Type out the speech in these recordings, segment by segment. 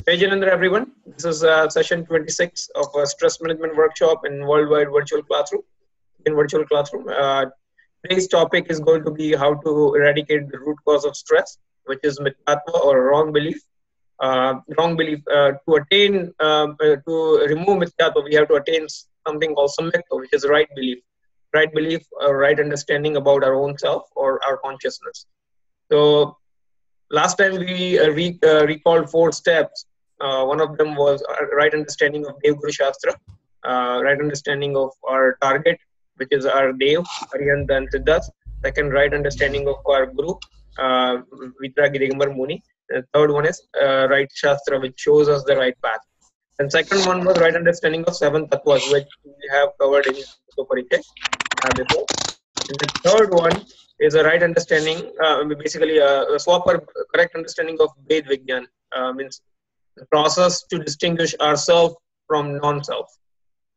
Hey Janendra, everyone. This is session 26 of a stress management workshop in worldwide virtual classroom. Today's topic is going to be how to eradicate the root cause of stress, which is mittatva or wrong belief. To attain to remove mittatva, we have to attain something called samyakta, which is right belief, right understanding about our own self or our consciousness. So last time we recalled 4 steps. One of them was right understanding of Dev Guru Shastra, right understanding of our target, which is our Dev, Arihant and Siddhas. Second, right understanding of our Guru, Vitragi Digambar Muni. The third one is right Shastra, which shows us the right path. And second one was right understanding of 7 tattvas, which we have covered in Parichay before. And the third one is a right understanding, basically a swap correct understanding of Ved Vigyan, means the process to distinguish ourself from non-self.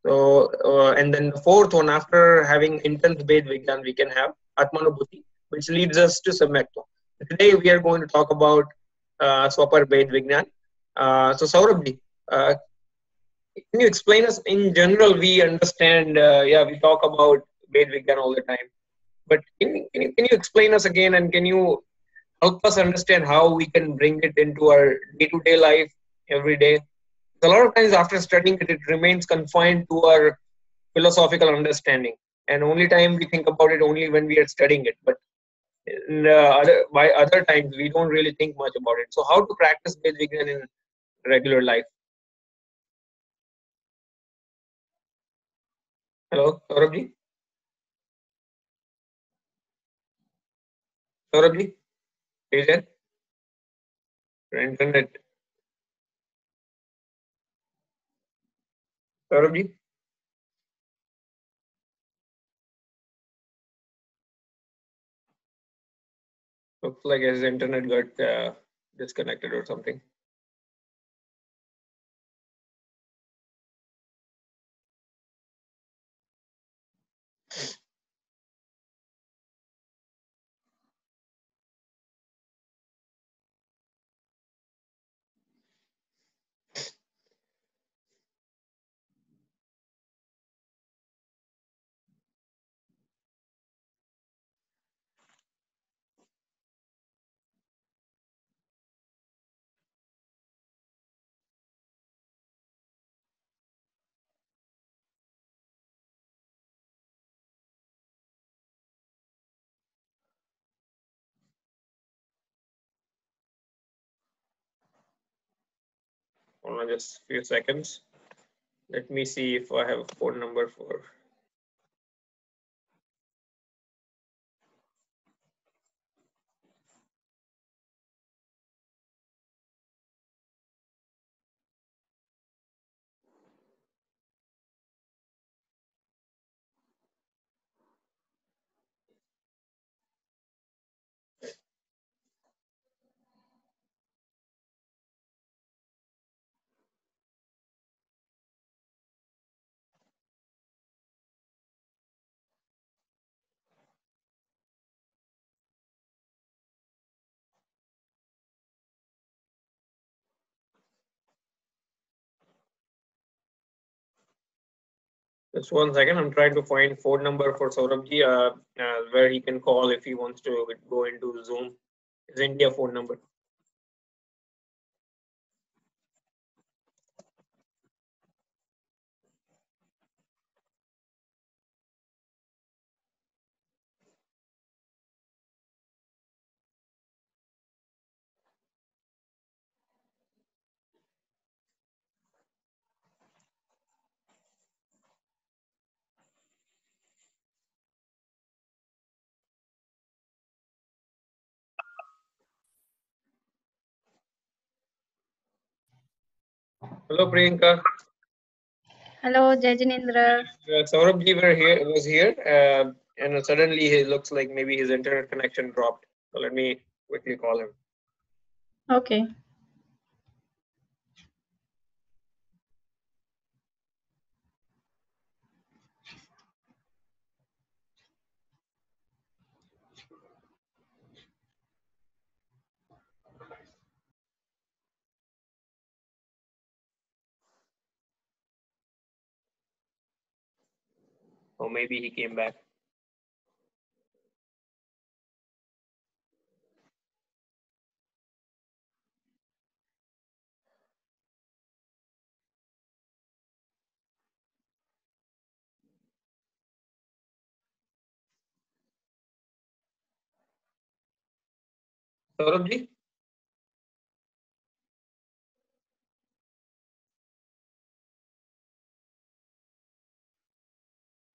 So, and then the fourth one, after having intense Ved Vigyan, we can have Atmanubhuti, which leads us to Samyakta. Today we are going to talk about Swapar Ved Vigyan. So, Saurabh, can you explain us in general? We understand, we talk about Ved Vigyan all the time. But can you explain us again, and can you help us understand how we can bring it into our day-to-day life every day? A lot of times after studying it, it remains confined to our philosophical understanding. And only time we think about it only when we are studying it. But by other times, we don't really think much about it. So how to practice Ved Vigyan in regular life? Hello, Saurabh? Saurabh? Is there? Your internet. Saurabh? Looks like his internet got disconnected or something. Hold on just a few seconds. Let me see if I have a phone number for. Just 1 second. I'm trying to find phone number for Saurabh where he can call if he wants to go into Zoom. His India phone number. Hello, Priyanka. Hello, Jainendra. Saurabh was here, and suddenly it looks like maybe his internet connection dropped. So let me quickly call him. Okay. Or maybe he came back. Saurabh ji?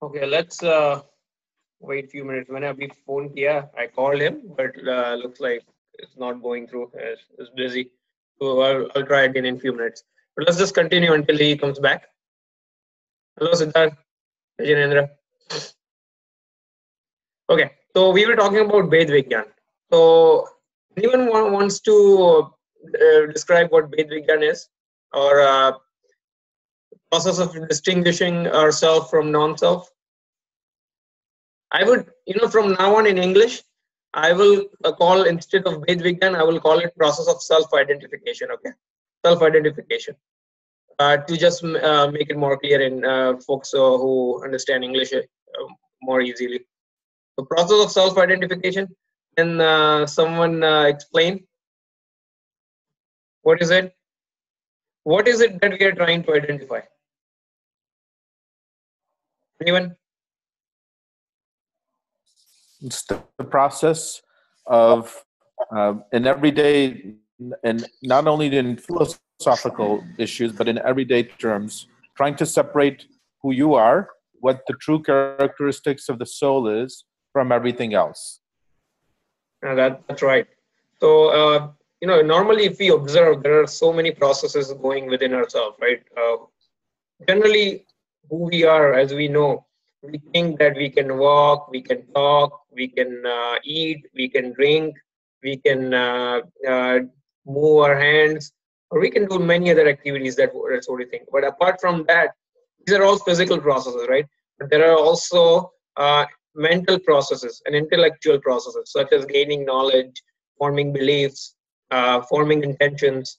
Okay, let's wait a few minutes. When I phone kiya, I called him, but looks like it's not going through. It's busy. So I'll try again in a few minutes. But let's just continue until he comes back. Hello, Siddharth. Janendra. Okay, so we were talking about Ved Vigyan. So anyone wants to describe what Ved Vigyan is, or process of distinguishing ourself from non-self? I would, from now on in English, I will call, instead of Ved Vigyan, I will call it process of self-identification. Okay, self-identification. To just make it more clear in folks who understand English more easily. The process of self-identification. Can someone explain what is it? What is it that we are trying to identify? Anyone? It's the process of in everyday, and not only in philosophical issues, but in everyday terms, trying to separate who you are, what the true characteristics of the soul is, from everything else. That's right. So, normally if we observe, there are so many processes going within ourselves, right? Generally, who we are, as we know, we think that we can walk, we can talk, we can eat, we can drink, we can move our hands, or we can do many other activities. That's what we think. But apart from that, these are all physical processes, right? But there are also mental processes and intellectual processes, such as gaining knowledge, forming beliefs, forming intentions,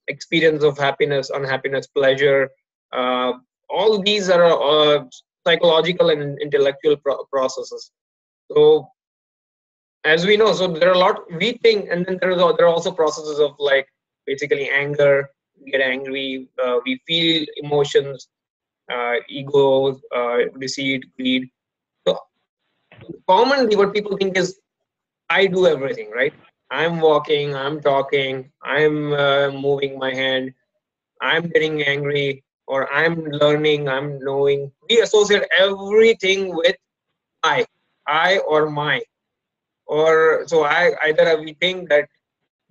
experience of happiness, unhappiness, pleasure. Uh, all these are psychological and intellectual processes. So, as we know, so there are a lot we think, and then there are also processes of, like, basically anger. We get angry, we feel emotions, ego, deceit, greed. So commonly, what people think is, I do everything, right? I'm walking, I'm talking, I'm moving my hand, I'm getting angry, or I'm learning, I'm knowing. We associate everything with I or my. Or so I either we think that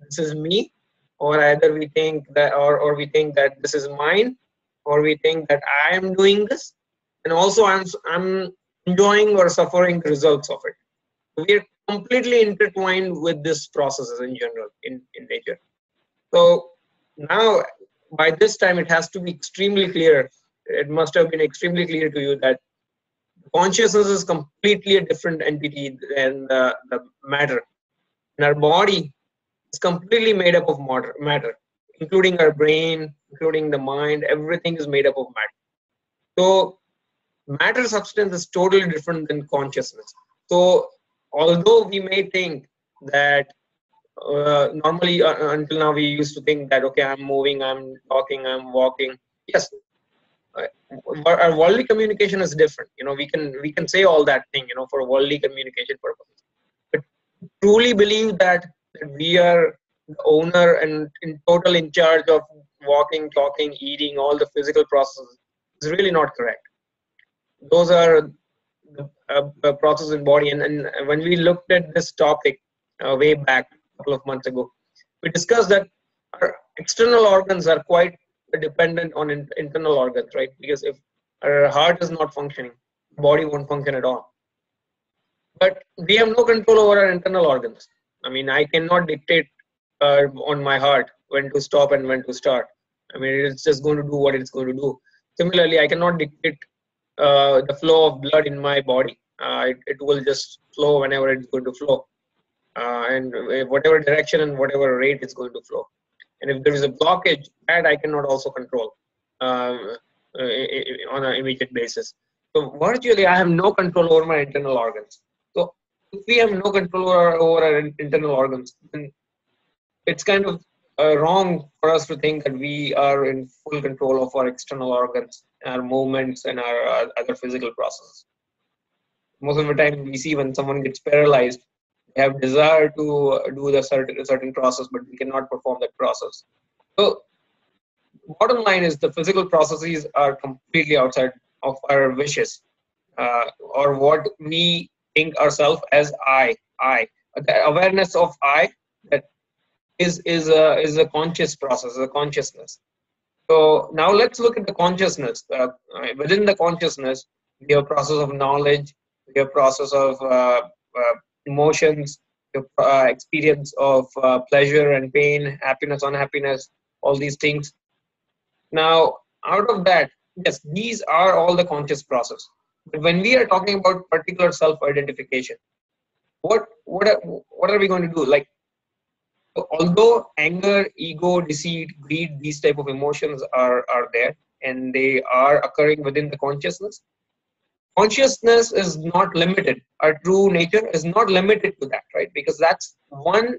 this is me, or either we think that, or we think that this is mine, or we think that I am doing this, and also I'm enjoying or suffering the results of it. We are completely intertwined with these processes in general in nature. So now, by this time, it has to be extremely clear. It must have been extremely clear to you that consciousness is completely a different entity than the matter. And our body is completely made up of matter, including our brain, including the mind. Everything is made up of matter. So matter substance is totally different than consciousness. So although we may think that normally until now we used to think that, okay, I'm moving, I'm talking, I'm walking. Yes, uh, our worldly communication is different. We can say all that thing, for worldly communication purposes. But truly believe that we are the owner and in total in charge of walking, talking, eating, all the physical processes is really not correct. Those are the process in body. And when we looked at this topic way back a couple of months ago, we discussed that our external organs are quite dependent on internal organs, right? Because if our heart is not functioning, the body won't function at all. But we have no control over our internal organs. I mean, I cannot dictate on my heart when to stop and when to start. I mean, it's just going to do what it's going to do. Similarly, I cannot dictate the flow of blood in my body. It will just flow whenever it's going to flow, and whatever direction and whatever rate it's going to flow. And if there is a blockage, that I cannot also control on an immediate basis. So virtually, I have no control over my internal organs. So if we have no control over our internal organs, then it's kind of wrong for us to think that we are in full control of our external organs, our movements, and our other physical processes. Most of the time, we see when someone gets paralyzed, they have desire to do the certain process, but we cannot perform that process. So bottom line is the physical processes are completely outside of our wishes, or what we think ourselves as I. The awareness of I, that is a conscious process, a consciousness. So now let's look at the consciousness. Within the consciousness, we have process of knowledge, we have process of emotions, we have experience of pleasure and pain, happiness, unhappiness, all these things. Now, out of that, yes, these are all the conscious process. But when we are talking about particular self-identification, what are we going to do? Like, although anger, ego, deceit, greed, these type of emotions are there and they are occurring within the consciousness, consciousness is not limited. Our true nature is not limited to that, right? Because that's one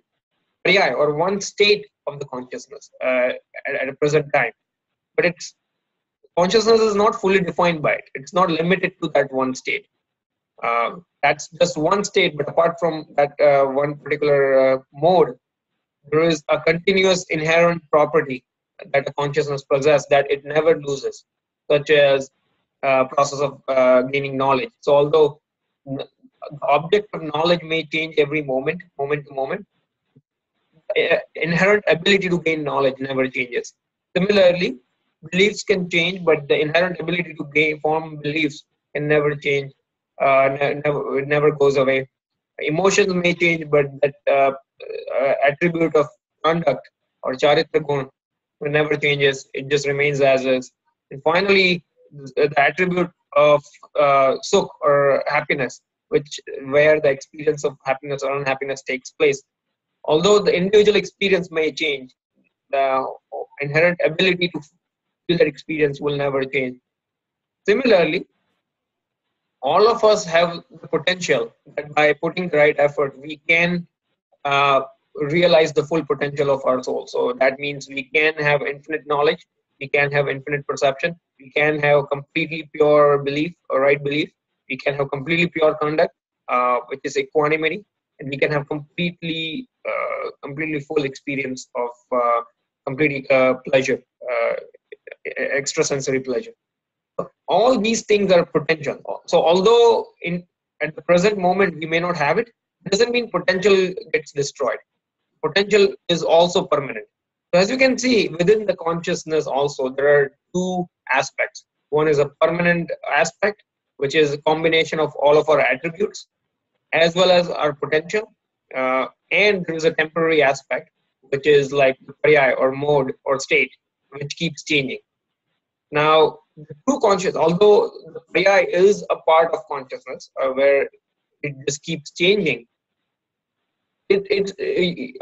pariyai or one state of the consciousness at a present time. But it's consciousness is not fully defined by it. It's not limited to that one state. That's just one state, but apart from that one particular mode, there is a continuous inherent property that a consciousness possesses that it never loses, such as process of gaining knowledge. So although the object of knowledge may change every moment to moment, inherent ability to gain knowledge never changes. Similarly, beliefs can change, but the inherent ability to form beliefs can never change. It never goes away. Emotions may change, but that attribute of conduct or charitra gun never changes. It just remains as is. And finally, the attribute of sukh or happiness, where the experience of happiness or unhappiness takes place. Although the individual experience may change, the inherent ability to feel that experience will never change. Similarly, all of us have the potential that by putting the right effort, we can uh, realize the full potential of our soul. So that means we can have infinite knowledge, we can have infinite perception, we can have completely pure belief or right belief, we can have completely pure conduct, which is equanimity, and we can have completely full experience of complete pleasure, extrasensory pleasure. All these things are potential. So although at the present moment we may not have it, doesn't mean potential gets destroyed. Potential is also permanent. So as you can see, within the consciousness also, there are two aspects. One is a permanent aspect, which is a combination of all of our attributes, as well as our potential. And there is a temporary aspect, which is like the pariyai or mode or state, which keeps changing. Now, the true conscious, although the pariyai is a part of consciousness, where it just keeps changing,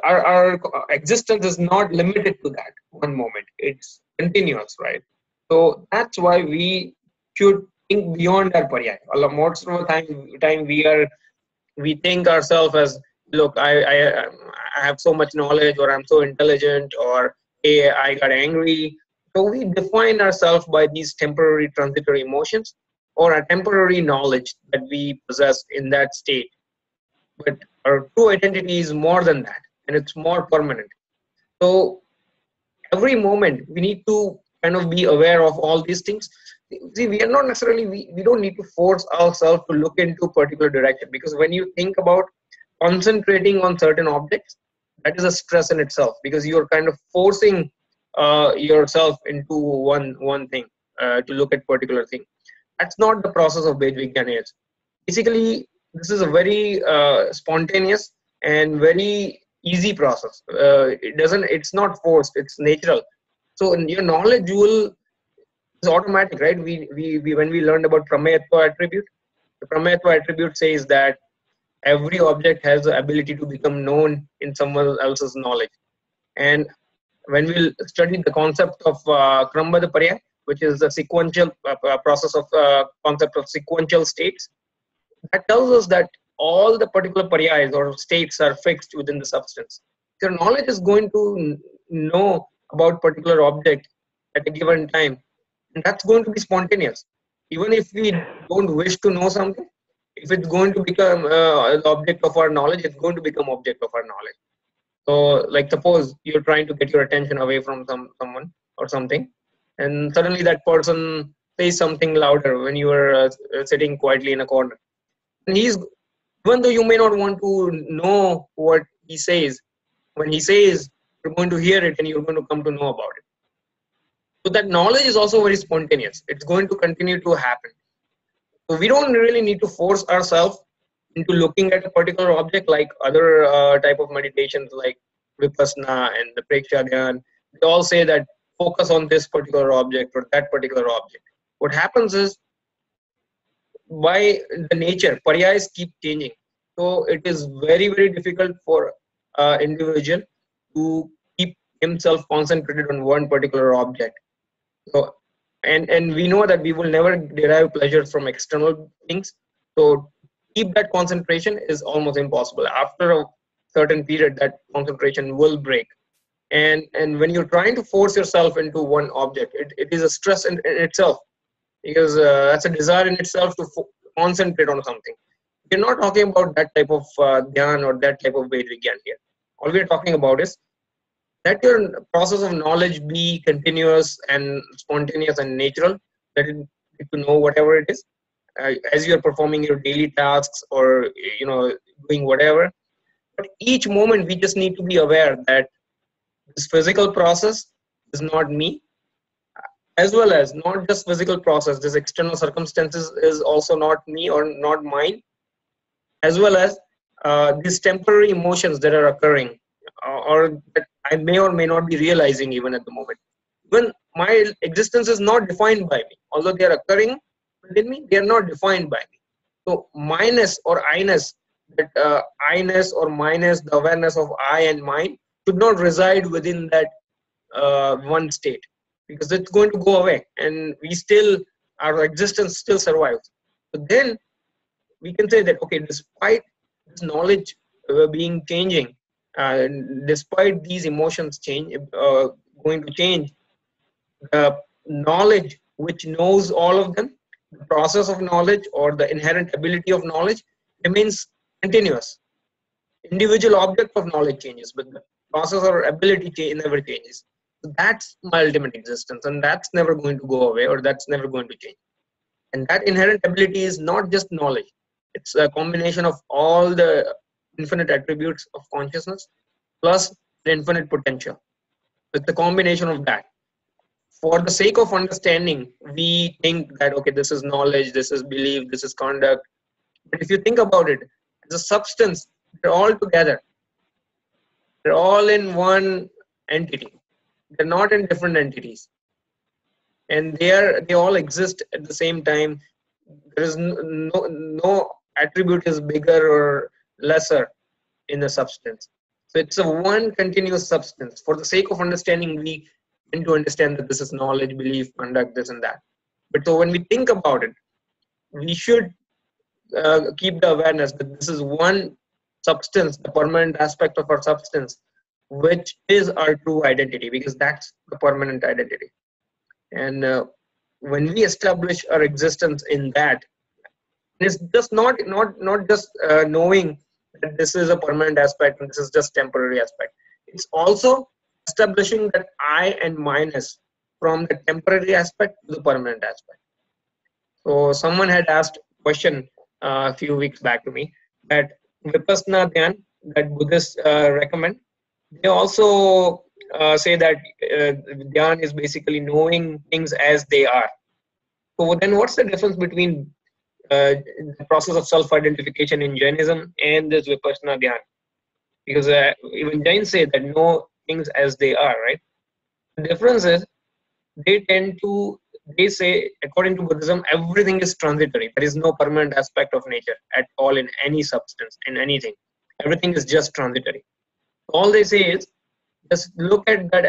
our existence is not limited to that one moment. It's continuous, right? So that's why we should think beyond our pariyai. Most of the time we think ourselves as, look, I have so much knowledge, or I'm so intelligent, or hey, I got angry. So we define ourselves by these temporary transitory emotions or a temporary knowledge that we possess in that state. But our true identity is more than that, and it's more permanent. So every moment we need to kind of be aware of all these things. See, we are not necessarily, we don't need to force ourselves to look into a particular direction, because when you think about concentrating on certain objects, that is a stress in itself, because you're kind of forcing yourself into one thing, to look at particular thing. That's not the process of Ved Vigyan is. Basically, this is a very spontaneous and very easy process. It's not forced, it's natural. So your knowledge is automatic, right? We when we learned about Pramayatva attribute, the Pramayatva attribute says that every object has the ability to become known in someone else's knowledge. And when we studied the concept of Krambada Pariyai, which is the sequential process of concept of sequential states, that tells us that all the particular paryas or states are fixed within the substance. Your knowledge is going to know about particular object at a given time, and that's going to be spontaneous. Even if we don't wish to know something, if it's going to become the object of our knowledge, it's going to become object of our knowledge. So, like suppose you're trying to get your attention away from someone or something, and suddenly that person says something louder when you are sitting quietly in a corner. And even though you may not want to know what he says, when he says, you're going to hear it and you're going to come to know about it. So that knowledge is also very spontaneous. It's going to continue to happen. So we don't really need to force ourselves into looking at a particular object like other type of meditations like Vipassana and the Preksha Dhyan. They all say that focus on this particular object or that particular object. What happens is, by the nature, paryas keep changing. So it is very, very difficult for individual to keep himself concentrated on one particular object. So, and we know that we will never derive pleasures from external things. So keep that concentration is almost impossible. After a certain period, that concentration will break. And when you're trying to force yourself into one object, it is a stress in itself, because that's a desire in itself to concentrate on something. We're not talking about that type of dhyan or that type of Vedvigyan here. All we're talking about is that your process of knowledge be continuous and spontaneous and natural, that you to know whatever it is as you're performing your daily tasks or doing whatever. But each moment we just need to be aware that this physical process is not me, as well as not just physical process, this external circumstances is also not me or not mine, as well as these temporary emotions that are occurring or that I may or may not be realizing even at the moment. Even my existence is not defined by me. Although they are occurring within me, they are not defined by me. So minus or I-ness, that I-ness or minus, the awareness of I and mine should not reside within that one state, because it's going to go away and our existence still survives. But then we can say that, okay, despite this knowledge being changing, despite these emotions going to change, the knowledge which knows all of them, the process of knowledge or the inherent ability of knowledge remains continuous. Individual object of knowledge changes, but the process or ability never changes. So that's my ultimate existence, and that's never going to go away, or that's never going to change. And that inherent ability is not just knowledge. It's a combination of all the infinite attributes of consciousness plus the infinite potential. It's the combination of that. For the sake of understanding, we think that, okay, this is knowledge, this is belief, this is conduct. But if you think about it, as a substance, they're all together. They're all in one entity. They're not in different entities. And they all exist at the same time. There is no attribute is bigger or lesser in the substance. So it's a one continuous substance. For the sake of understanding, we tend to understand that this is knowledge, belief, conduct, this and that. But so when we think about it, we should keep the awareness that this is one substance, the permanent aspect of our substance, which is our true identity, because that's the permanent identity. And when we establish our existence in that, it's just not just knowing that this is a permanent aspect and this is just temporary aspect. It's also establishing that I and minus from the temporary aspect to the permanent aspect. So someone had asked a question a few weeks back to me that Vipassana Dhyan that Buddhists recommend, they also say that Dhyan is basically knowing things as they are. So then what's the difference between the process of self-identification in Jainism and this Vipassana Dhyan? Because even Jains say that know things as they are, right? The difference is they say, according to Buddhism, everything is transitory. There is no permanent aspect of nature at all in any substance, in anything. Everything is just transitory. All they say is just look at that,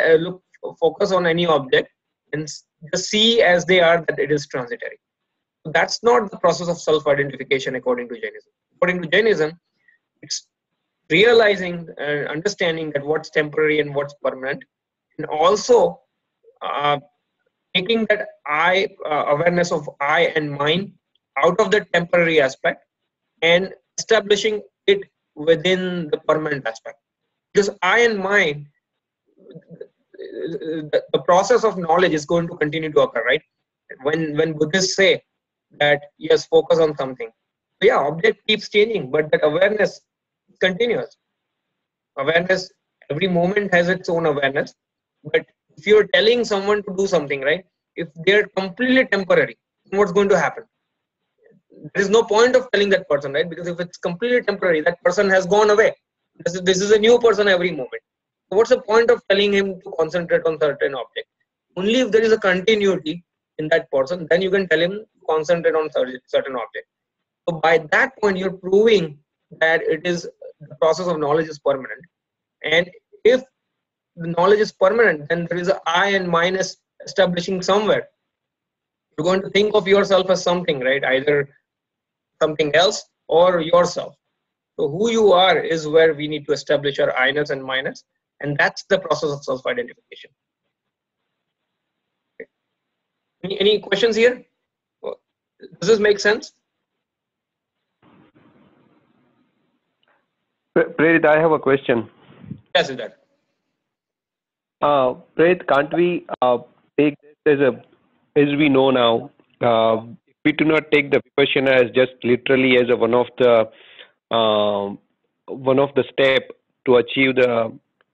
focus on any object and just see as they are that it is transitory. That's not the process of self-identification according to Jainism. According to Jainism, it's realizing and understanding that what's temporary and what's permanent, and also uh, taking that awareness of I and mine out of the temporary aspect and establishing it within the permanent aspect. Because I and mine, the process of knowledge is going to continue to occur, right? When Buddhists say that yes, focus on something, yeah, object keeps changing, but that awareness continues. Awareness, every moment has its own awareness. But if you're telling someone to do something, right, if they're completely temporary, what's going to happen? There is no point of telling that person, right? Because if it's completely temporary, that person has gone away. This is a new person every moment. So what's the point of telling him to concentrate on certain object? Only if there is a continuity in that person, then you can tell him to concentrate on certain object. So by that point, you're proving that it is the process of knowledge is permanent. And if the knowledge is permanent, then there is a I and minus establishing somewhere. You're going to think of yourself as something, right? Either something else or yourself. So who you are is where we need to establish our I-ness and minus, and that's the process of self-identification. Okay. Any questions here? Does this make sense? Prerit, I have a question. Yes, it does. Prerit, can't we take this as we know now, we do not take the vipassana as just literally as one of the step to achieve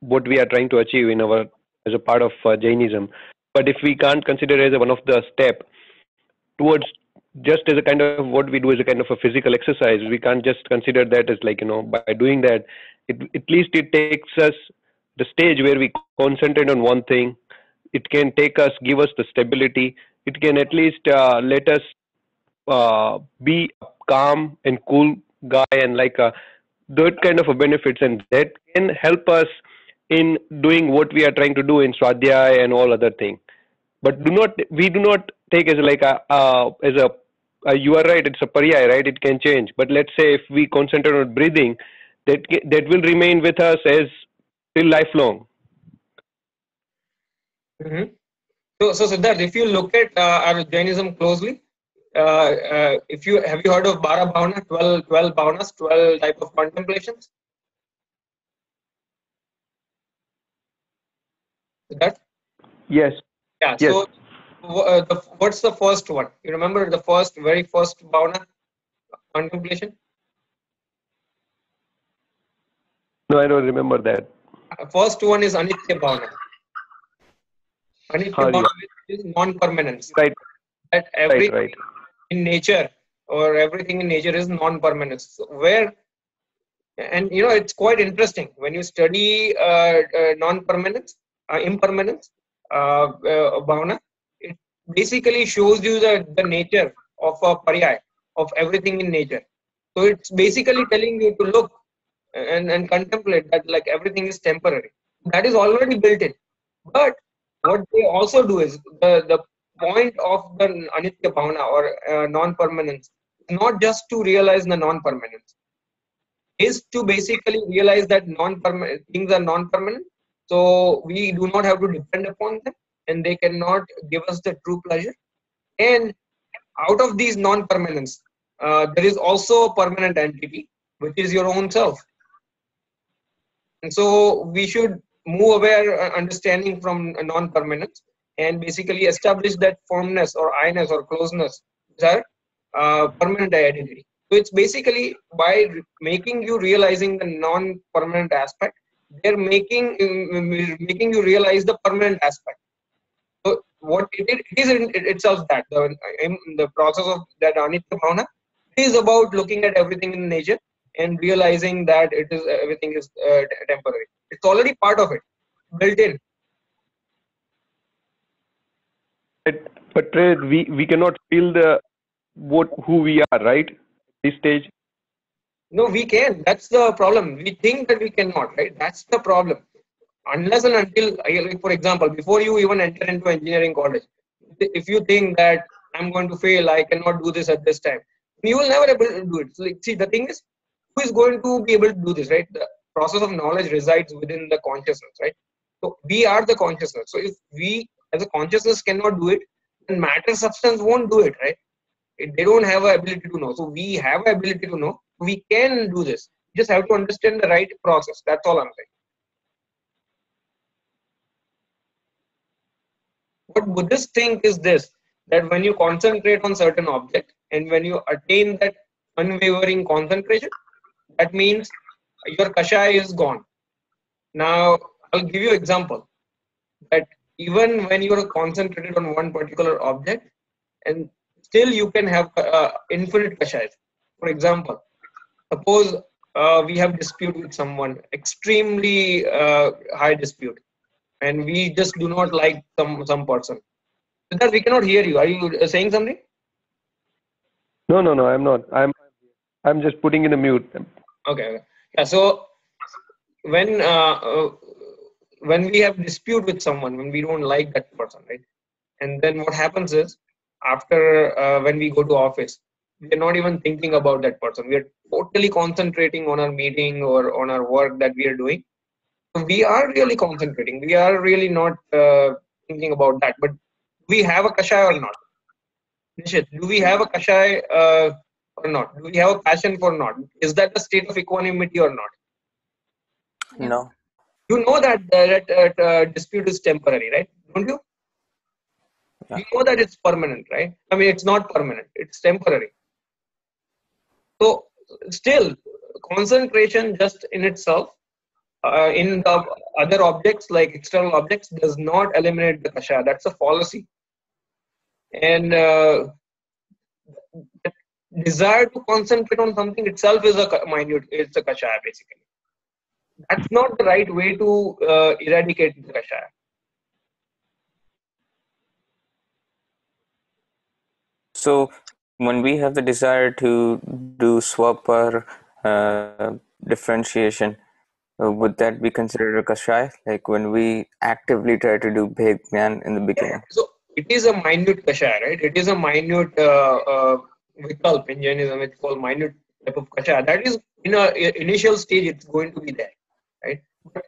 what we are trying to achieve in our as a part of Jainism. But if we can't consider it as one of the step towards just as a kind of what we do as a kind of a physical exercise, we can't just consider that as like, by doing that, at least it takes us the stage where we concentrate on one thing. It can give us the stability. It can at least let us be a calm and cool guy and like that kind of a benefits, and that can help us in doing what we are trying to do in Swadhyaya and all other things. But we do not take as like you are right, it's a pariyai, right? It can change. But let's say if we concentrate on breathing, that will remain with us as till lifelong. Mm-hmm. So Siddharth, if you look at our Jainism closely, have you heard of Bara Bhavana, 12 bhavanas, 12 type of contemplations? Siddharth? Yes. Yeah. Yes. So what's the first one? You remember the very first bhavana contemplation? No, I don't remember that. First one is Anitya Bhavana. Anitya Bhavana is non-permanence. Right. That everything Right. in nature or everything in nature is non-permanence. So it's quite interesting when you study non-permanence, impermanence, bhavana. It basically shows you the nature of a pariyai of everything in nature. So it's basically telling you to look and contemplate that like everything is temporary. That is already built in. But what they also do is the point of the Anitya Bhavana or non-permanence is not just to realize the non-permanence, is to basically realize that non-permanent things are non-permanent. So we do not have to depend upon them, and they cannot give us the true pleasure. And out of these non-permanence, there is also a permanent entity, which is your own self. And so we should move aware understanding from non-permanence and basically establish that firmness or I-ness or closeness, which are permanent identity. So it's basically by making you realizing the non-permanent aspect, they're making you realize the permanent aspect. So what it is in itself that the process of that Anitya Bhavana is about looking at everything in nature and realizing that everything is temporary. It's already part of it, built in. But we cannot feel who we are, right? This stage. No, we can. That's the problem. We think that we cannot, right? That's the problem. Unless and until, like for example, before you even enter into engineering college, you if you think that I'm going to fail, I cannot do this at this time, you will never able to do it. So, like, see, the thing is, who is going to be able to do this, right? The process of knowledge resides within the consciousness, right? So we are the consciousness. So if we as a consciousness cannot do it, then matter substance won't do it, right? They don't have a ability to know. So we have a ability to know. We can do this. You just have to understand the right process. That's all I'm saying. What Buddhists think is this, that when you concentrate on certain object and when you attain that unwavering concentration, that means your kashaya is gone. Now, I'll give you an example that even when you are concentrated on one particular object, and still you can have infinite kashayas. For example, suppose we have dispute with someone, extremely high dispute, and we just do not like some person. Siddharth, we cannot hear you. Are you saying something? No, I'm not. I'm just putting in a mute. Okay. Yeah. So when we have dispute with someone, when we don't like that person, right? And then what happens is, after when we go to office, we are not even thinking about that person. We are totally concentrating on our meeting or on our work that we are doing. So we are really concentrating. We are really not thinking about that. But we have a kashaya or not? Nishit, do we have a kashaya or not? Do we have a passion for not? Is that a state of equanimity or not? No. You know that dispute is temporary, right? Don't you? Yeah. You know that it's permanent, right? I mean, it's not permanent. It's temporary. So still, concentration just in itself, in the other objects like external objects, does not eliminate the kashaya. That's a fallacy. And the desire to concentrate on something itself is it's a kashaya basically. That's not the right way to eradicate the kashaya. So when we have the desire to do swapar differentiation, would that be considered a kashaya? Like when we actively try to do bhed gyan in the beginning? So it is a minute kashaya, right? It is a minute vikalp in Jainism. It's called minute type of kashaya. That is in a initial stage. It's going to be there, right? But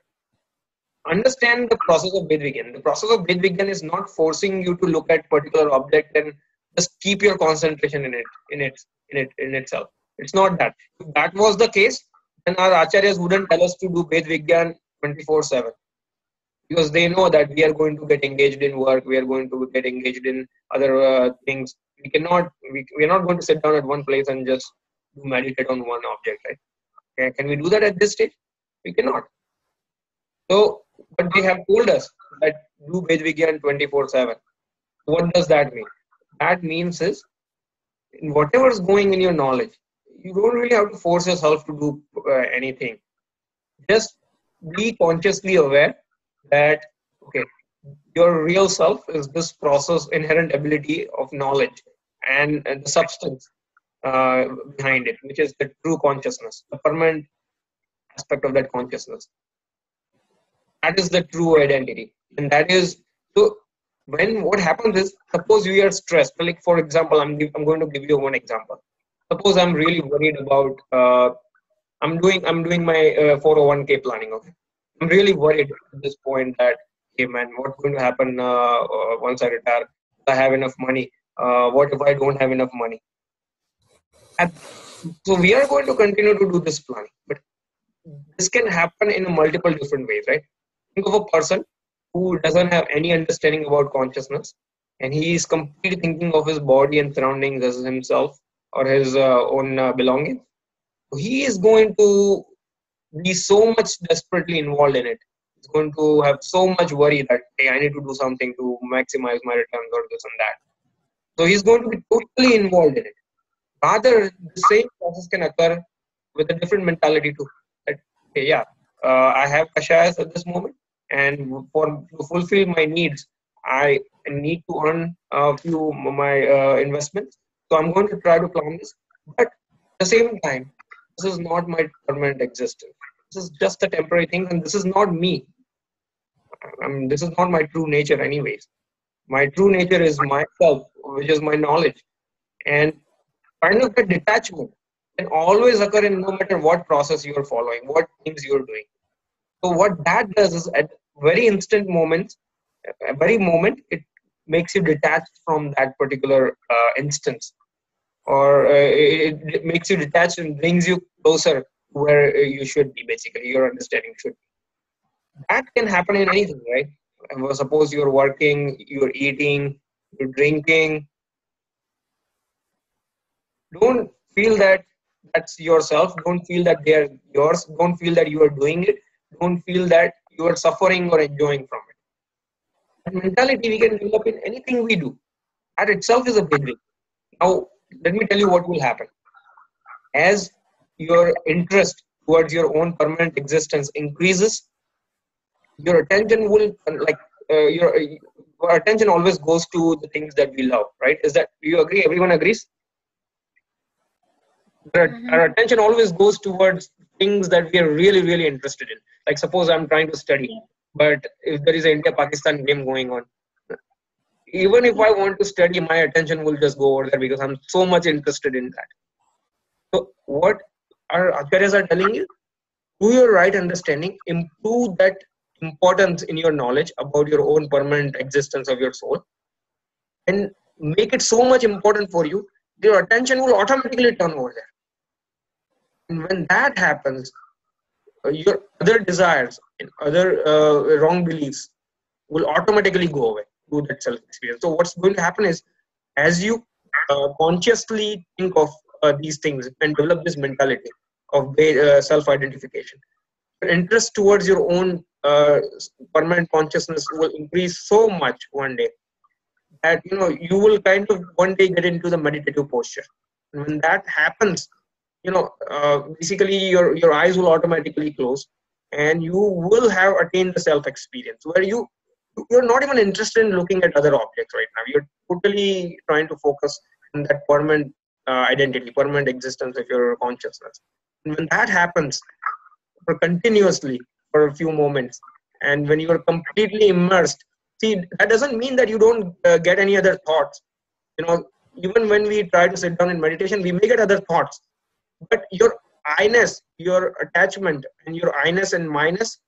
understand the process of bhed vigyan. The process of bhed vigyan is not forcing you to look at particular object and just keep your concentration in itself. It's not that. If that was the case, then our acharyas wouldn't tell us to do bhed vigyan 24/7. Because they know that we are going to get engaged in work, we are going to get engaged in other things. We are not going to sit down at one place and just meditate on one object, right? Okay, can we do that at this stage? We cannot. So, but they have told us that do Ved Vigyan 24/7. What does that mean? That means is, in whatever is going in your knowledge, you don't really have to force yourself to do anything. Just be consciously aware that, okay, your real self is this process, inherent ability of knowledge and the substance behind it, which is the true consciousness, the permanent aspect of that consciousness. That is the true identity. And that is, so when what happens is, suppose you are stressed, like for example, I'm going to give you one example. Suppose I'm really worried about, I'm doing my 401k planning, okay? I'm really worried at this point that, hey man, what's going to happen once I retire? I have enough money. What if I don't have enough money? And so we are going to continue to do this planning, but this can happen in multiple different ways, right? Think of a person who doesn't have any understanding about consciousness, and he is completely thinking of his body and surroundings as himself or his own belongings. He is going to be so much desperately involved in it. He's going to have so much worry that, hey, I need to do something to maximize my returns or this and that. So he's going to be totally involved in it. Rather, the same process can occur with a different mentality too. That, hey, yeah, I have kashayas at this moment, and to fulfill my needs, I need to earn a few my investments. So I'm going to try to plan this. But at the same time, this is not my permanent existence. This is just a temporary thing, and this is not me. This is not my true nature, anyways. My true nature is myself, which is my knowledge. And kind of that detachment can always occur in no matter what process you are following, what things you are doing. So what that does is at very instant moments, a very moment, it makes you detached from that particular instance, or it makes you detached and brings you closer to where you should be. Basically, your understanding should be. That can happen in anything, right? Suppose you're working, you're eating, you're drinking. Don't feel that that's yourself. Don't feel that they are yours. Don't feel that you are doing it. Don't feel that you are suffering or enjoying from it. That mentality we can develop in anything we do. That itself is a big deal. Now, let me tell you what will happen. As your interest towards your own permanent existence increases, your attention will your attention always goes to the things that we love, right? Is that, do you agree? Everyone agrees? Our attention always goes towards things that we are really, really interested in. Like suppose I'm trying to study, but if there is an India-Pakistan game going on, even if I want to study, my attention will just go over there because I'm so much interested in that. So what our acharyas are telling you, to your right understanding, improve that importance in your knowledge about your own permanent existence of your soul, and make it so much important for you, your attention will automatically turn over there. And when that happens, your other desires and other wrong beliefs will automatically go away through that self experience. So what's going to happen is, as you consciously think of these things and develop this mentality of self identification, your interest towards your own permanent consciousness will increase so much one day that you will kind of one day get into the meditative posture. And when that happens, basically your eyes will automatically close, and you will have attained the self experience where you're not even interested in looking at other objects right now. You're totally trying to focus on that permanent identity, permanent existence of your consciousness. And when that happens for continuously for a few moments, and when you are completely immersed, see, that doesn't mean that you don't get any other thoughts. Even when we try to sit down in meditation, we may get other thoughts, but your I-ness, your attachment, and your I-ness and minus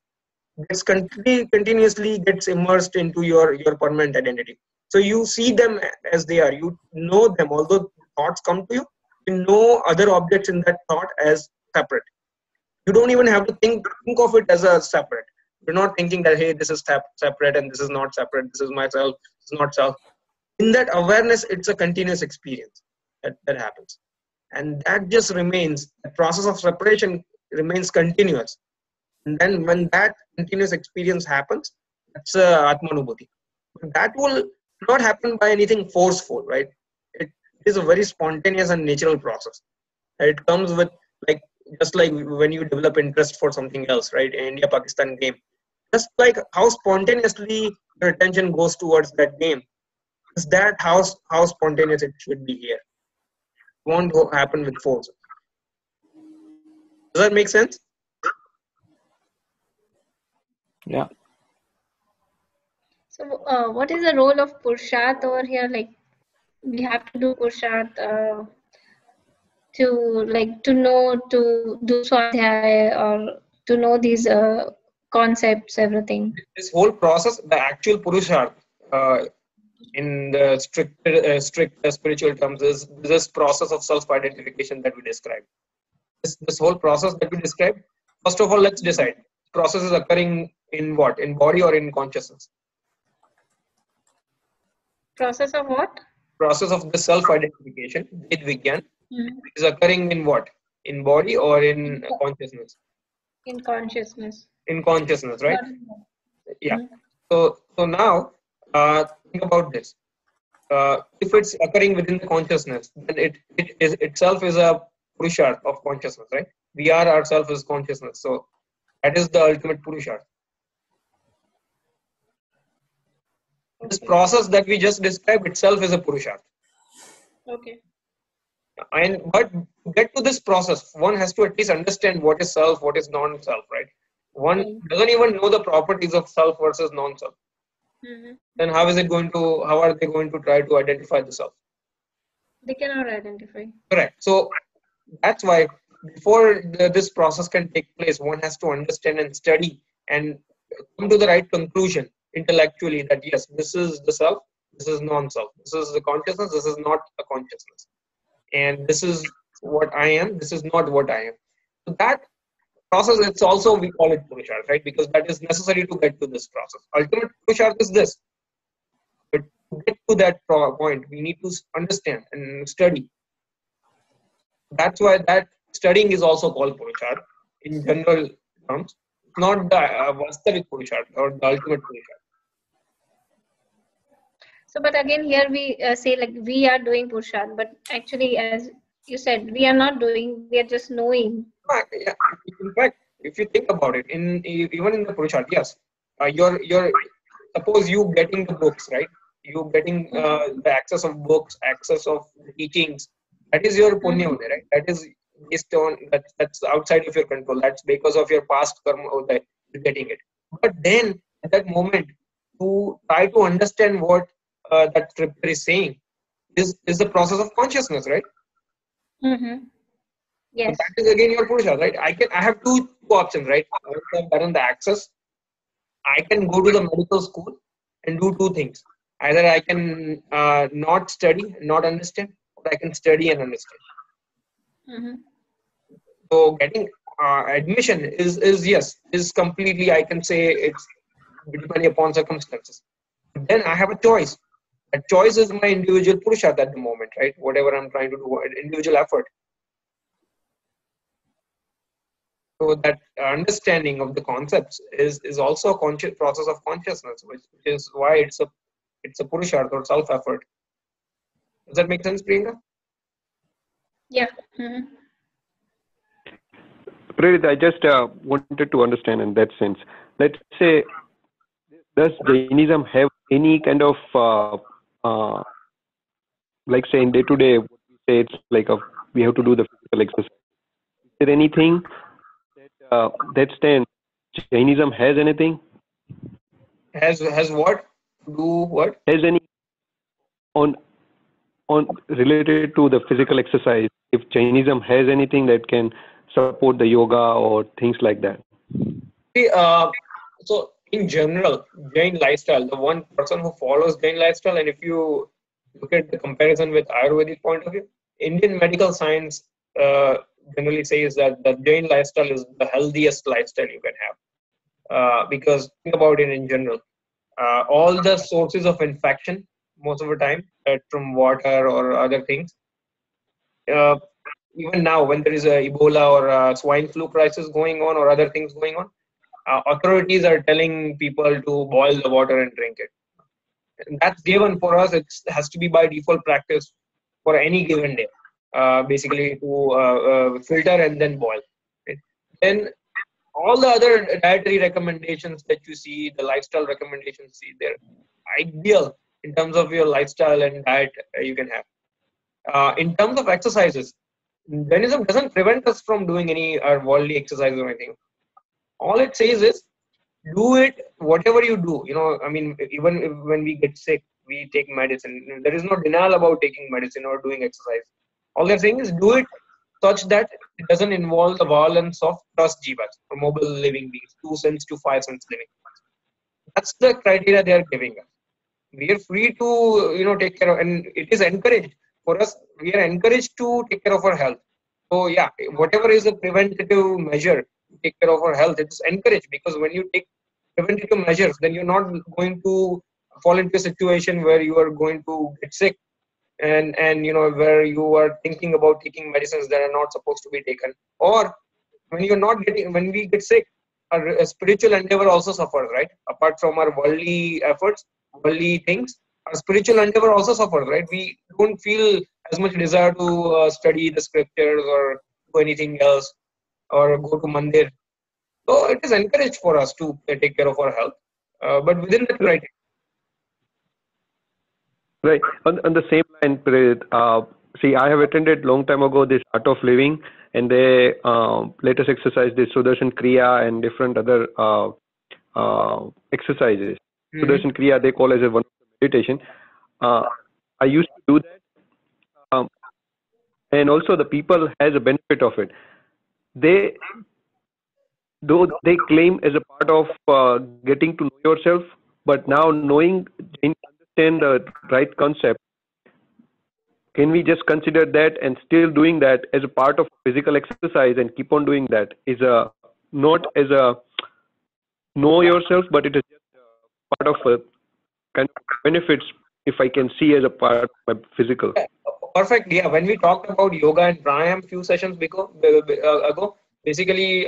gets continuously gets immersed into your permanent identity. So you see them as they are. You know them, although thoughts come to you. You know other objects in that thought as separate. You don't even have to think of it as a separate. You're not thinking that, hey, this is separate and this is not separate. This is myself. This is not self. In that awareness, it's a continuous experience that happens. And that just remains, the process of separation remains continuous. And then when that continuous experience happens, that's Atmanubhuti. That will not happen by anything forceful, right? It is a very spontaneous and natural process. It comes with, like, just like when you develop interest for something else, right? India-Pakistan game. Just like how spontaneously your attention goes towards that game, is that how spontaneous it should be here. It won't happen with force. Does that make sense? Yeah. So, what is the role of Purshat over here? Like, we have to do Purshat to know to do Swadhyaya or to know these concepts, everything. This whole process, the actual Purusharth, in the strict spiritual terms, is this process of self-identification that we described. This whole process that we described, first of all, let's decide. Process is occurring in what? In body or in consciousness? Process of what? Process of the self-identification, Ved Vigyan, is occurring in what? In body or in consciousness? In consciousness. In consciousness, right? Yeah. Mhm. So now, think about this. If it's occurring within the consciousness, then it itself is a purusharth of consciousness, right? We are ourselves as consciousness. So that is the ultimate purusharth. This process that we just described itself is a purusharth. Okay. But to get to this process, one has to at least understand what is self, what is non-self, right? One doesn't even know the properties of self versus non-self. then how are they going to try to identify the self? They cannot identify. Correct. So that's why before this process can take place, one has to understand and study and come to the right conclusion intellectually that yes, this is the self, this is non-self, this is the consciousness, this is not a consciousness, and this is what I am, this is not what I am. So that process, it's also, we call it Purusharth, right? Because that is necessary to get to this process. Ultimate Purusharth is this. But to get to that point, we need to understand and study. That's why that studying is also called Purusharth in general terms, not the Vastavik Purusharth or the ultimate Purusharth. So, but again, here we say like we are doing Purusharth, but actually, as you said, we are not doing, we are just knowing. Yeah. In fact, if you think about it, even in the Purusharth, yes, you're suppose you getting the books, right? You getting the access of books, access of teachings. That is your punya, right? That is based on that's outside of your control. That's because of your past karma that you're getting it. But then at that moment, to try to understand what that scripture is saying is the process of consciousness, right? Yes. So that is again your Purusha, right? I have two options, right? Once I've gotten the access, I can go to the medical school and do two things. Either I can not study, not understand, or I can study and understand. So getting admission is completely, I can say it's depending upon circumstances. But then I have a choice. That choice is my individual Purusharth at the moment, right? Whatever I'm trying to do, individual effort. So that understanding of the concepts is also a conscious process of consciousness, which is why it's a Purusharth or self effort. Does that make sense, Priyanka? Yeah. Prerit, I just wanted to understand in that sense. Let's say, does Jainism have any kind of, like say in day to day, what we say it's like we have to do the physical exercise. Is there anything that stands? Jainism has anything? Has what? Do what? Has any on related to the physical exercise? If Jainism has anything that can support the yoga or things like that? See, so in general, Jain lifestyle, the one person who follows Jain lifestyle, and if you look at the comparison with Ayurvedic point of view, Indian medical science generally says that the Jain lifestyle is the healthiest lifestyle you can have. Because think about it in general, all the sources of infection, most of the time, from water or other things, even now when there is a Ebola or a swine flu crisis going on or other things going on, authorities are telling people to boil the water and drink it. And that's given for us. It has to be by default practice for any given day. Basically, to filter and then boil. Right? Then all the other dietary recommendations that you see, the lifestyle recommendations, see, they're ideal in terms of your lifestyle and diet you can have. In terms of exercises, Jainism doesn't prevent us from doing any worldly exercise or anything. All it says is do it, whatever you do. I mean, even when we get sick, we take medicine. There is no denial about taking medicine or doing exercise. All they're saying is do it such that it doesn't involve the violence of trust jivas or mobile living beings, 2 cents to 5 cents living. That's the criteria they are giving us. We are free to take care of, and it is encouraged for us. We are encouraged to take care of our health. So yeah, whatever is a preventative measure to take care of our health, it's encouraged, because when you take preventative measures, then you're not going to fall into a situation where you are going to get sick and where you are thinking about taking medicines that are not supposed to be taken. Or when we get sick, our spiritual endeavor also suffers, right? Apart from our worldly efforts, worldly things, our spiritual endeavor also suffers, right? We don't feel as much desire to study the scriptures or do anything else or go to mandir. So it is encouraged for us to take care of our health, but within the criteria. Right. On the same line, Prerit, see, I have attended long time ago this Art of Living, and they let us exercise this Sudarshan Kriya and different other exercises. Sudarshan Kriya they call as a one meditation. I used to do that, and also the people has a benefit of it. They though they claim as a part of getting to know yourself, but now knowing Jain understand the right concept, can we just consider that and still doing that as a part of physical exercise and keep on doing that is a not as a know yourself, but it is just part of a kind of benefits if I can see as a part of my physical. Perfect. Yeah, when we talked about yoga and pranayam few sessions ago, basically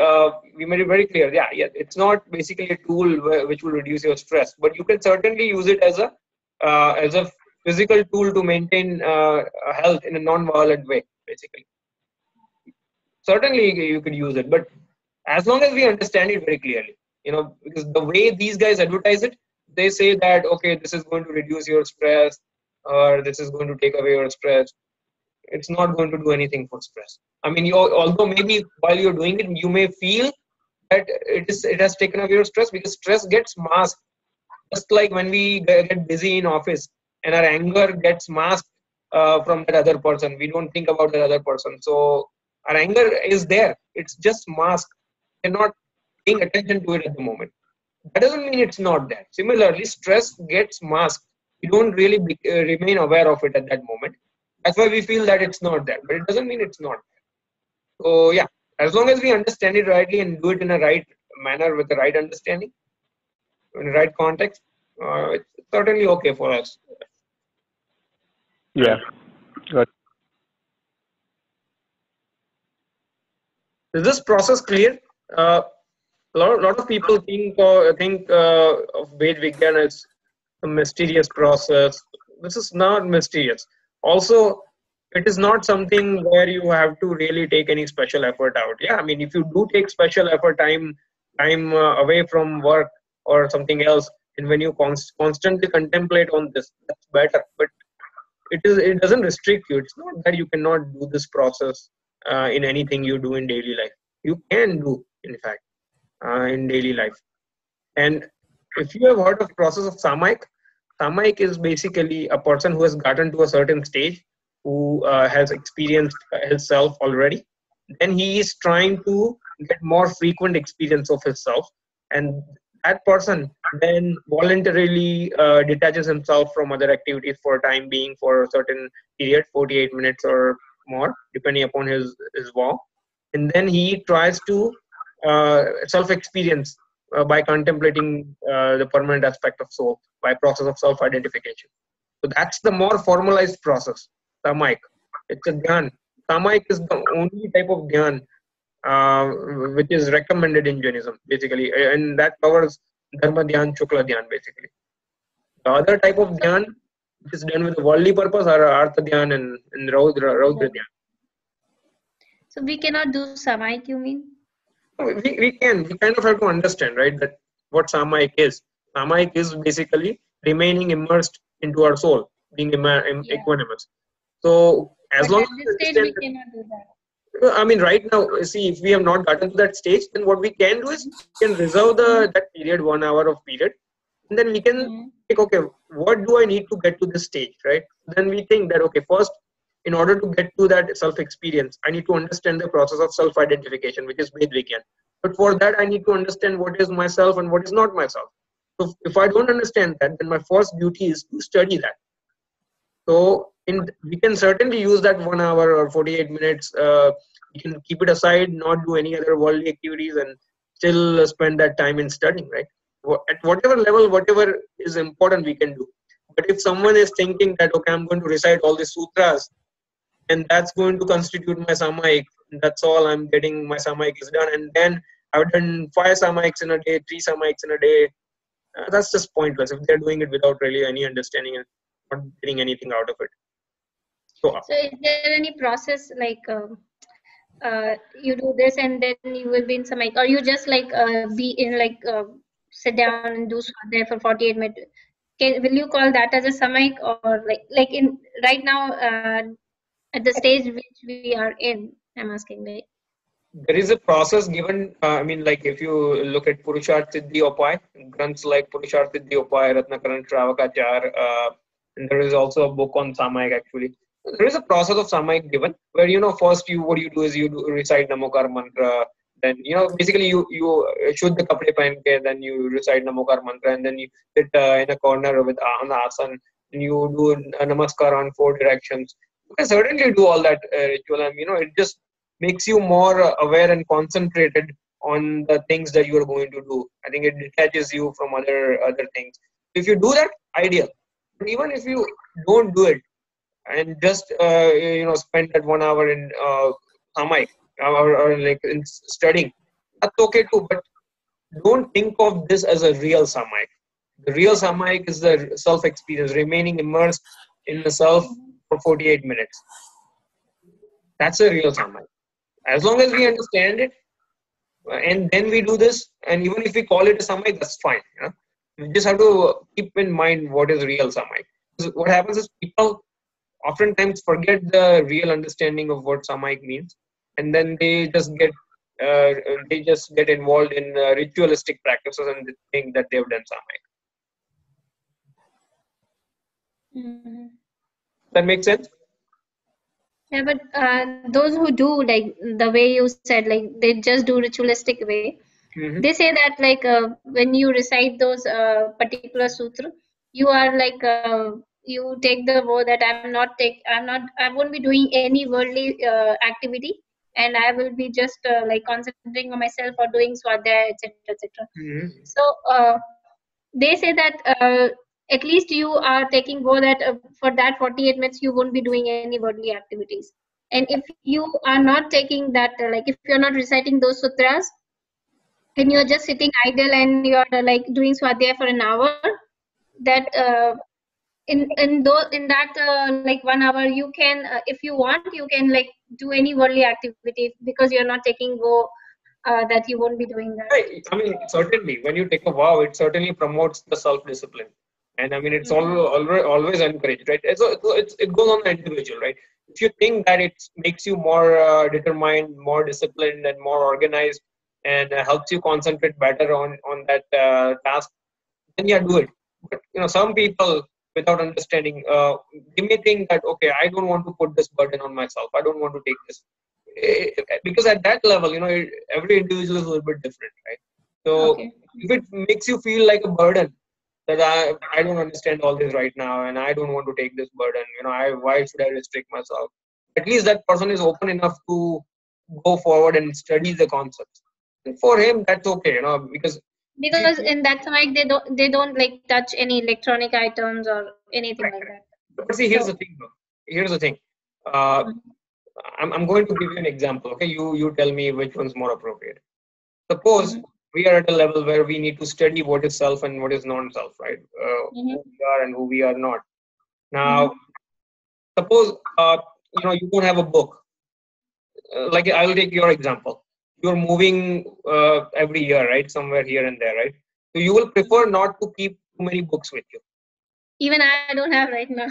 we made it very clear. Yeah, it's not basically a tool which will reduce your stress, but you can certainly use it as a physical tool to maintain health in a non-violent way. Basically, certainly you could use it, but as long as we understand it very clearly, because the way these guys advertise it, they say that okay, this is going to reduce your stress, or this is going to take away your stress. It's not going to do anything for stress. I mean, although maybe while you're doing it, you may feel that it has taken away your stress, because stress gets masked. Just like when we get busy in office and our anger gets masked from that other person, we don't think about that other person. So our anger is there. It's just masked. We're not paying attention to it at the moment. That doesn't mean it's not there. Similarly, stress gets masked. We don't really remain aware of it at that moment. That's why we feel that it's not there, but it doesn't mean it's not there. So yeah, as long as we understand it rightly and do it in a right manner with the right understanding, in the right context, it's certainly okay for us. Yeah. Got Is this process clear? A lot of people think of Ved Vigyan as a mysterious process. This is not mysterious. Also, it is not something where you have to really take any special effort out. Yeah, I mean, if you do take special effort, time away from work or something else, and when you constantly contemplate on this, that's better. But it doesn't restrict you. It's not that you cannot do this process in anything you do in daily life. You can do, in fact, in daily life. And if you have heard of process of Samayik is basically a person who has gotten to a certain stage, who has experienced himself already. Then he is trying to get more frequent experience of himself, and that person then voluntarily detaches himself from other activities for a time being, for a certain period, 48 minutes or more, depending upon his vow. And then he tries to self-experience by contemplating the permanent aspect of soul by process of self-identification. So that's the more formalized process, Samayik. It's a dhyan. Samayik is the only type of dhyan which is recommended in Jainism, basically, and that covers Dharma dhyan, Shukla dhyan, basically. The other type of dhyan, which is done with a worldly purpose, are Artha dhyan and Raudra dhyan. So we cannot do Samayik, you mean? We kind of have to understand, right, that what Samayik is. Samayik is basically remaining immersed into our soul, being equanimous. So as But long at as this we stage, we understand, cannot do that. I mean, right now, see, if we have not gotten to that stage, then what we can do is we can reserve that period, 1 hour of period, and then we can think, okay, what do I need to get to this stage, right? Then we think that, okay, first, in order to get to that self-experience, I need to understand the process of self-identification, which is Ved Vigyan. But for that, I need to understand what is myself and what is not myself. So if I don't understand that, then my first duty is to study that. So we can certainly use that 1 hour or 48 minutes. We can keep it aside, not do any other worldly activities, and still spend that time in studying, right? At whatever level, whatever is important, we can do. But if someone is thinking that, okay, I'm going to recite all the sutras, and that's going to constitute my samayik, that's all I'm getting, my samayik is done, and then I've done 5 samayiks in a day, 3 samayiks in a day, that's just pointless if they're doing it without really any understanding and not getting anything out of it. So is there any process like you do this and then you will be in Samayik, or you just like be in like sit down and do there for 48 minutes? Will you call that as a Samayik, or like in right now at the stage which we are in? I'm asking, like. there is a process given. I mean, like if you look at Purusharth Siddhi Upay, grunts like Purusharth Siddhi Upay, Ratnakaran Shravakachar, and there is also a book on Samayik actually. There is a process of Samayik given where, first what you do is you recite Namokar mantra, then, basically you should the kapde pehen ke, then you recite Namokar mantra, and then you sit in a corner with on the asan, and you do a namaskar on 4 directions. You can certainly do all that ritual, and, it just makes you more aware and concentrated on the things that you are going to do. I think it detaches you from other things. If you do that, ideal. But even if you don't do it and just spend that 1 hour in Samayik or like in studying, that's okay too. But don't think of this as a real Samayik. The real Samayik is the self-experience, remaining immersed in the self for 48 minutes. That's a real Samayik. As long as we understand it, and then we do this, and even if we call it a Samayik, that's fine. We just have to keep in mind what is real Samayik. Because what happens is people oftentimes forget the real understanding of what Samayik means, and then they just get involved in ritualistic practices and they think that they've done Samayik. Mm-hmm. That makes sense? Yeah, but those who do like the way you said, like they just do ritualistic way. Mm-hmm. They say that like when you recite those particular sutra, you are like you take the vow that I won't be doing any worldly activity, and I will be just like concentrating on myself or doing swadhyaya, etc., etc. Mm-hmm. So they say that at least you are taking vow that for that 48 minutes you won't be doing any worldly activities. And if you are not taking that, like if you're not reciting those sutras, and you're just sitting idle and you're like doing swadhyaya for an hour, that in that like 1 hour you can if you want you can like do any worldly activity because you're not taking vow that you won't be doing that. I mean, certainly, when you take a vow, it certainly promotes the self-discipline, and I mean, it's always encouraged, right? It goes on the individual, right? If you think that it makes you more determined, more disciplined, and more organized, and helps you concentrate better on that task, then yeah, do it. But some people, without understanding, they may think that, okay, I don't want to put this burden on myself. I don't want to take this. Because at that level, every individual is a little bit different, right? So Okay. if it makes you feel like a burden that I don't understand all this right now, and I don't want to take this burden, why should I restrict myself? At least that person is open enough to go forward and study the concepts. And for him, that's okay, because In that time they don't like touch any electronic items or anything like that. But see, here's the thing, though. Here's the thing. Uh, I'm going to give you an example. Okay, you tell me which one's more appropriate. Suppose we are at a level where we need to study what is self and what is non-self, right? Who we are and who we are not. Now, suppose you don't have a book. Like I will take your example. You're moving every year, right? Somewhere here and there, right? So you will prefer not to keep too many books with you. Even I don't have right now.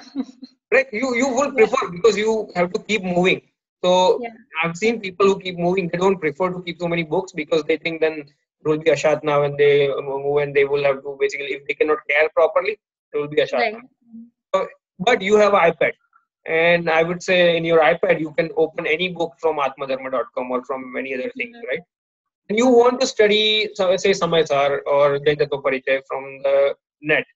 Right? You will prefer because you have to keep moving. So Yeah. I've seen people who keep moving. They don't prefer to keep so many books because they think then there will be a shatna when they move, and they will have to basically, if they cannot care properly, there will be a shatna. Right. But you have an iPad, and I would say in your iPad you can open any book from atmadharma.com or from many other things, right? And you want to study, say, Samaysar or Jain Tattva Parichay from the net.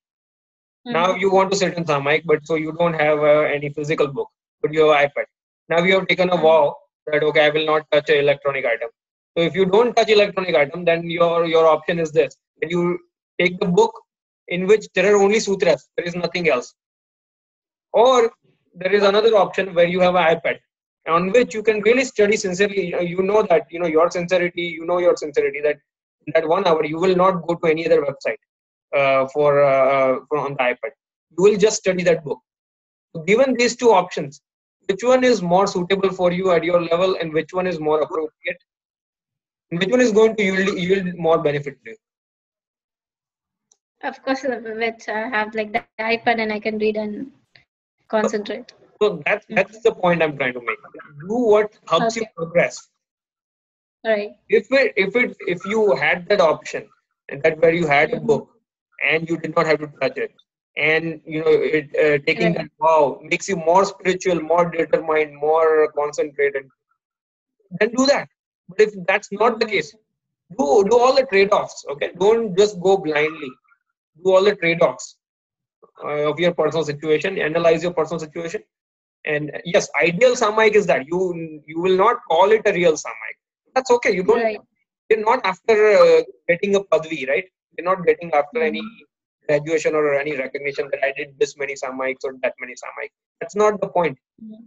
Now you want to sit in Samayik, but so you don't have any physical book, but you have iPad. Now you have taken a vow that, okay, I will not touch an electronic item. So if you don't touch electronic item, then your option is this: that you take the book in which there are only sutras, there is nothing else. Or there is another option where you have an iPad on which you can really study sincerely. You know that your sincerity. Your sincerity that in that 1 hour you will not go to any other website for on the iPad. You will just study that book. So given these two options, which one is more suitable for you at your level, and which one is more appropriate, and which one is going to yield more benefit to you? Of course, which I have like the iPad and I can read and concentrate. So that's the point I'm trying to make. Do what helps you progress. Right. If you had that option, and that where you had a book and you did not have to touch it, and taking Right. that wow makes you more spiritual, more determined, more concentrated, then do that. But if that's not the case, do all the trade-offs. Okay, don't just go blindly. Do all the trade-offs of your personal situation. Analyze your personal situation. And yes, ideal samayik is that you will not call it a real samayik. That's okay. You don't. Right. You're not after getting a padvi, right? You're not getting after any graduation or any recognition that I did this many samayiks or that many samayiks. That's not the point. The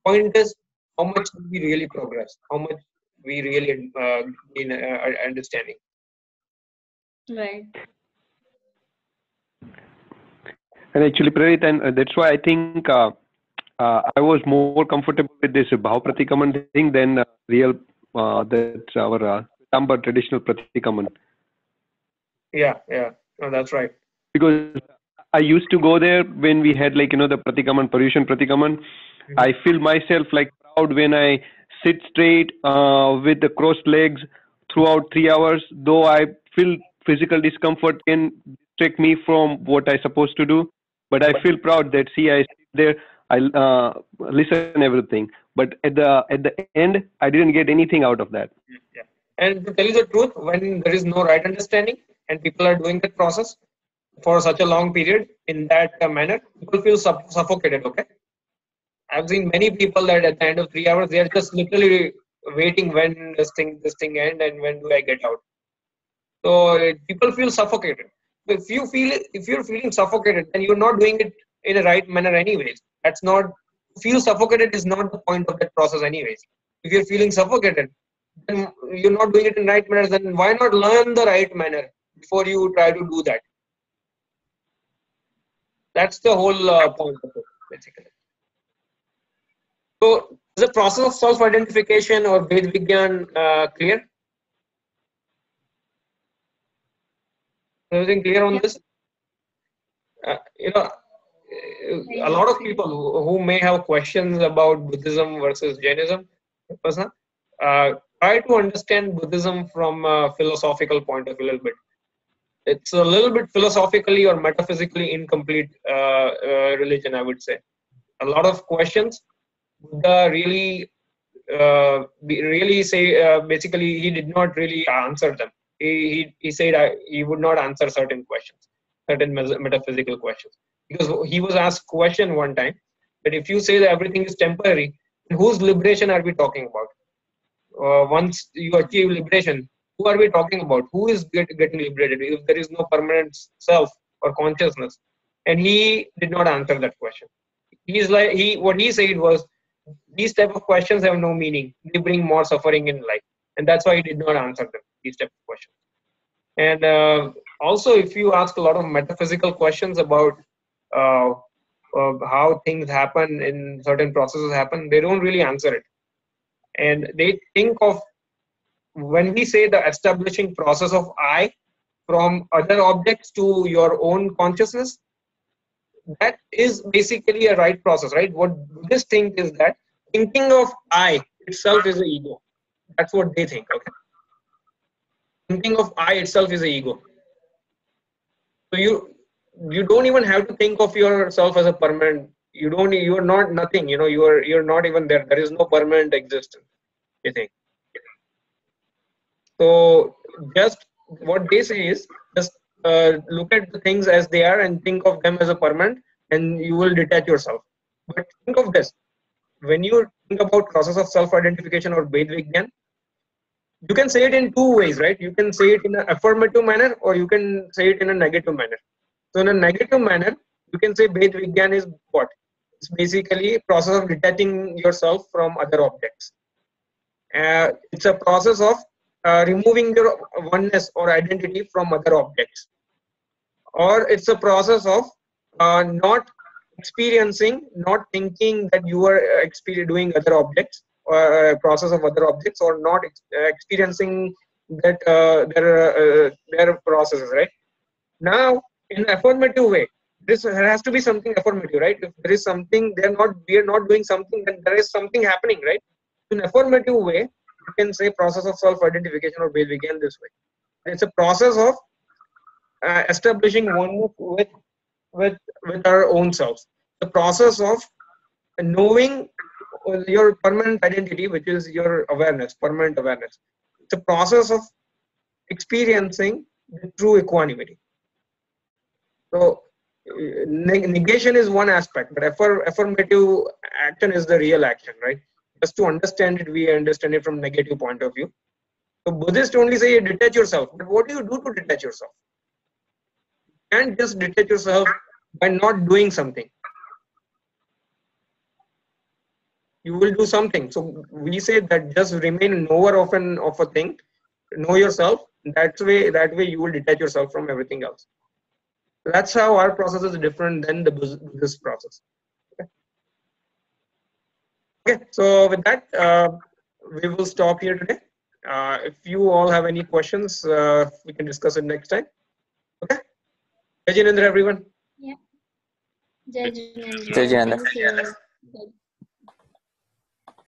point is how much we really progress, how much we really gain understanding. Right. And actually, Prarit, and that's why I think I was more comfortable with this Bhav Pratikaman thing than real, that's our Tamba traditional Pratikaman. Yeah. No, that's right. Because I used to go there when we had like, the Pratikaman, Paryushan Pratikaman. Mhm. I feel myself like proud when I sit straight with the crossed legs throughout 3 hours, though I feel physical discomfort can distract me from what I supposed to do. But I feel proud that see, I sit there, I listen everything. But at the end, I didn't get anything out of that. Yeah. And to tell you the truth, when there is no right understanding and people are doing that process for such a long period in that manner, people feel suffocated. Okay, I've seen many people that at the end of 3 hours they are just literally waiting when this thing end and when do I get out. So people feel suffocated. So if you're feeling suffocated, then you're not doing it in a right manner anyways. That's not feel suffocated is not the point of that process anyways. If you're feeling suffocated, then you're not doing it in right manner. Then why not learn the right manner before you try to do that? That's the whole point of it, basically. So is the process of self-identification or Ved Vigyan clear? Everything clear on Yeah. this? A lot of people who may have questions about Buddhism versus Jainism, try to understand Buddhism from a philosophical point of view a little bit. It's a little bit philosophically or metaphysically incomplete religion, I would say. A lot of questions, Buddha really say basically he did not really answer them. He said he would not answer certain questions, certain metaphysical questions, because he was asked question one time that if you say that everything is temporary, then whose liberation are we talking about? Once you achieve liberation, who are we talking about? Who is getting liberated if there is no permanent self or consciousness? And he did not answer that question. He's like what he said was these type of questions have no meaning. They bring more suffering in life, and that's why he did not answer them. These type of questions. And also, if you ask a lot of metaphysical questions about uh, how things happen in certain processes happen, they don't really answer it. And they think of when we say the establishing process of I from other objects to your own consciousness, that is basically a right process, right? What Buddhists think is that thinking of I itself is an ego. That's what they think. Okay, thinking of I itself is an ego. So you don't even have to think of yourself as a permanent. You are not nothing. You're not even there. There is no permanent existence. You think. So just what they say is just look at the things as they are and think of them as a permanent, and you will detach yourself. But think of this: when you think about process of self-identification or Ved Vigyan, you can say it in two ways, right? You can say it in an affirmative manner, or you can say it in a negative manner. So in a negative manner, you can say Ved Vigyan is what? It's basically a process of detaching yourself from other objects. It's a process of removing your oneness or identity from other objects, or it's a process of not experiencing, not thinking that you are doing other objects or process of other objects, or not experiencing that their processes, right? Now, in an affirmative way, there has to be something affirmative, right? If there is something, we are not doing something, then there is something happening, right? In affirmative way, you can say process of self-identification or base began this way. It's a process of establishing oneness with our own selves. The process of knowing your permanent identity, which is your awareness, permanent awareness. It's a process of experiencing the true equanimity. So negation is one aspect, but affirmative action is the real action, right? Just to understand it, we understand it from negative point of view. So Buddhists only say detach yourself, but what do you do to detach yourself? You can't just detach yourself by not doing something. You will do something. So we say that just remain knower of a thing, know yourself. That way you will detach yourself from everything else. That's how our process is different than the Buddhist process. Okay, so with that, we will stop here today. If you all have any questions, we can discuss it next time. Okay. Jai Jinendra, everyone. Yeah. Jai Jai Jinendra. Jinendra. Thank you.